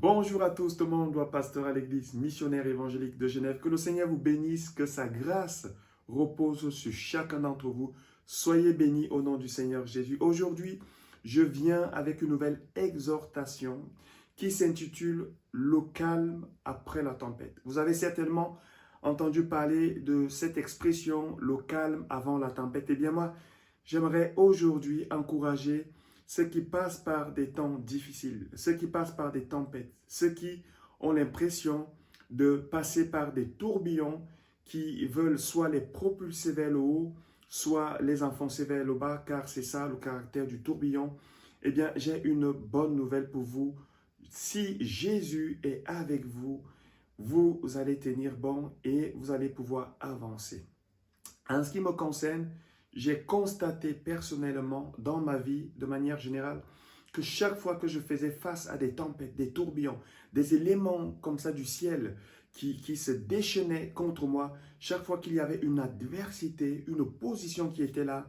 Bonjour à tous, tout le monde, doit pasteur à l'église missionnaire évangélique de Genève. Que le Seigneur vous bénisse, que sa grâce repose sur chacun d'entre vous. Soyez bénis au nom du Seigneur Jésus. Aujourd'hui, je viens avec une nouvelle exhortation qui s'intitule « Le calme après la tempête ». Vous avez certainement entendu parler de cette expression « le calme avant la tempête ». Eh bien moi, j'aimerais aujourd'hui encourager ceux qui passent par des temps difficiles, ceux qui passent par des tempêtes, ceux qui ont l'impression de passer par des tourbillons qui veulent soit les propulser vers le haut, soit les enfoncer vers le bas, car c'est ça le caractère du tourbillon. Eh bien, j'ai une bonne nouvelle pour vous. Si Jésus est avec vous, vous allez tenir bon et vous allez pouvoir avancer. En ce qui me concerne, j'ai constaté personnellement dans ma vie, de manière générale, que chaque fois que je faisais face à des tempêtes, des tourbillons, des éléments comme ça du ciel qui se déchaînaient contre moi, chaque fois qu'il y avait une adversité, une opposition qui était là,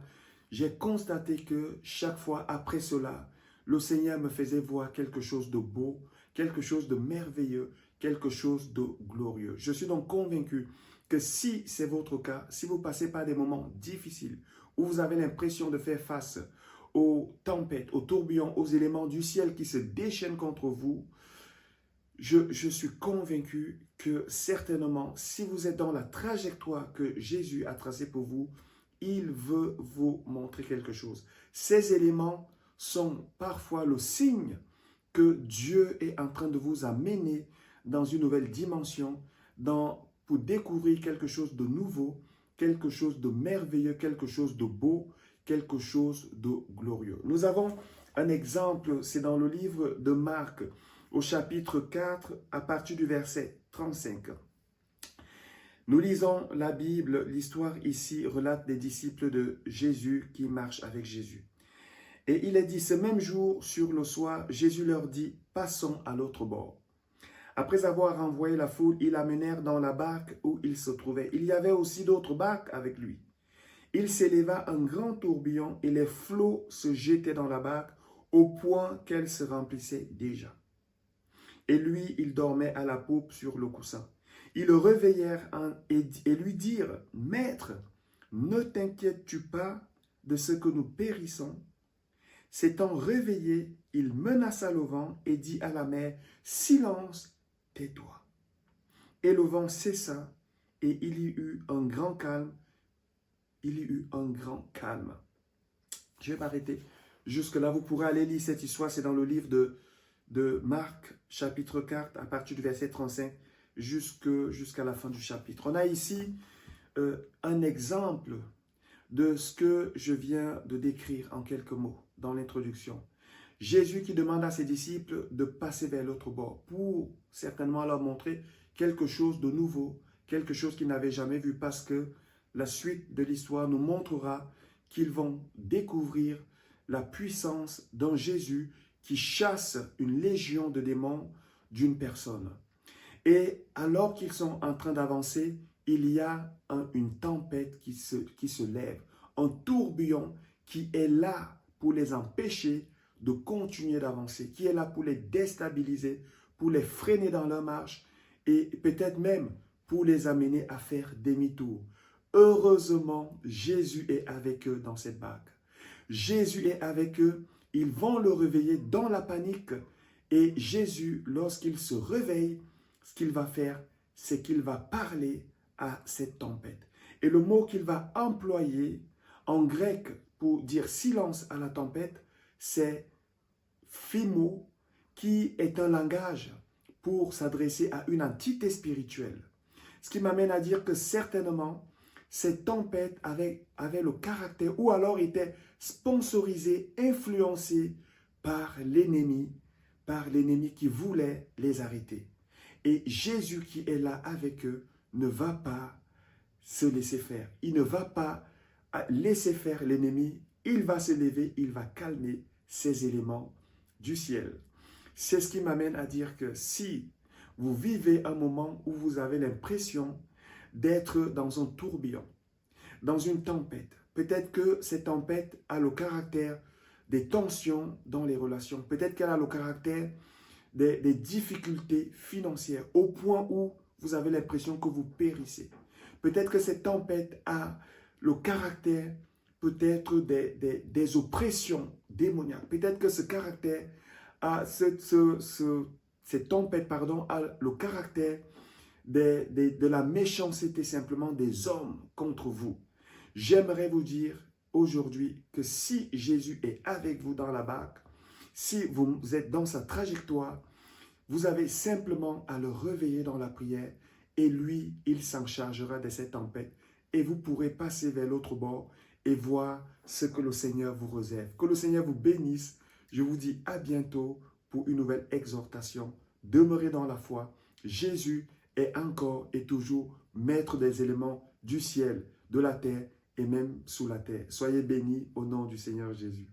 j'ai constaté que chaque fois après cela, le Seigneur me faisait voir quelque chose de beau, quelque chose de merveilleux, quelque chose de glorieux. Je suis donc convaincu que si c'est votre cas, si vous passez par des moments difficiles, où vous avez l'impression de faire face aux tempêtes, aux tourbillons, aux éléments du ciel qui se déchaînent contre vous, je suis convaincu que certainement, si vous êtes dans la trajectoire que Jésus a tracée pour vous, il veut vous montrer quelque chose. Ces éléments sont parfois le signe que Dieu est en train de vous amener dans une nouvelle dimension, pour découvrir quelque chose de nouveau, quelque chose de merveilleux, quelque chose de beau, quelque chose de glorieux. Nous avons un exemple, c'est dans le livre de Marc, au chapitre 4, à partir du verset 35. Nous lisons la Bible, l'histoire ici relate des disciples de Jésus qui marchent avec Jésus. Et il est dit, ce même jour, sur le soir, Jésus leur dit, passons à l'autre bord. Après avoir renvoyé la foule, ils l'amenèrent dans la barque où il se trouvait. Il y avait aussi d'autres barques avec lui. Il s'éleva un grand tourbillon et les flots se jetaient dans la barque au point qu'elle se remplissait déjà. Et lui, il dormait à la poupe sur le coussin. Ils le réveillèrent et lui dirent, « Maître, ne t'inquiètes-tu pas de ce que nous périssons ?» S'étant réveillé, il menaça le vent et dit à la mer, « Silence, tais-toi. » Et le vent cessa et il y eut un grand calme. Il y eut un grand calme. Je vais m'arrêter jusque-là. Vous pourrez aller lire cette histoire. C'est dans le livre de Marc, chapitre 4, à partir du verset 35 jusqu'à la fin du chapitre. On a ici un exemple de ce que je viens de décrire en quelques mots dans l'introduction. Jésus qui demande à ses disciples de passer vers l'autre bord pour certainement leur montrer quelque chose de nouveau, quelque chose qu'ils n'avaient jamais vu, parce que la suite de l'histoire nous montrera qu'ils vont découvrir la puissance d'un Jésus qui chasse une légion de démons d'une personne. Et alors qu'ils sont en train d'avancer, il y a une tempête qui se lève, un tourbillon qui est là pour les empêcher de continuer d'avancer, qui est là pour les déstabiliser, pour les freiner dans leur marche et peut-être même pour les amener à faire demi-tour. Heureusement, Jésus est avec eux dans cette barque. Jésus est avec eux, ils vont le réveiller dans la panique et Jésus, lorsqu'il se réveille, ce qu'il va faire, c'est qu'il va parler à cette tempête. Et le mot qu'il va employer en grec pour dire silence à la tempête, c'est phimo, qui est un langage pour s'adresser à une entité spirituelle. Ce qui m'amène à dire que certainement, cette tempête avait le caractère ou alors était sponsorisée, influencée par l'ennemi qui voulait les arrêter. Et Jésus qui est là avec eux ne va pas se laisser faire. Il ne va pas laisser faire l'ennemi. Il va se lever, il va calmer ces éléments du ciel. C'est ce qui m'amène à dire que si vous vivez un moment où vous avez l'impression d'être dans un tourbillon, dans une tempête, peut-être que cette tempête a le caractère des tensions dans les relations, peut-être qu'elle a le caractère des difficultés financières au point où vous avez l'impression que vous périssez. Peut-être que cette tempête a le caractère peut-être des oppressions démoniaques. Peut-être que ce caractère a cette tempête, pardon, a le caractère de la méchanceté simplement des hommes contre vous. J'aimerais vous dire aujourd'hui que si Jésus est avec vous dans la barque, si vous êtes dans sa trajectoire, vous avez simplement à le réveiller dans la prière et lui, il s'en chargera de cette tempête et vous pourrez passer vers l'autre bord et voir ce que le Seigneur vous réserve. Que le Seigneur vous bénisse. Je vous dis à bientôt pour une nouvelle exhortation. Demeurez dans la foi. Jésus est encore et toujours maître des éléments du ciel, de la terre et même sous la terre. Soyez bénis au nom du Seigneur Jésus.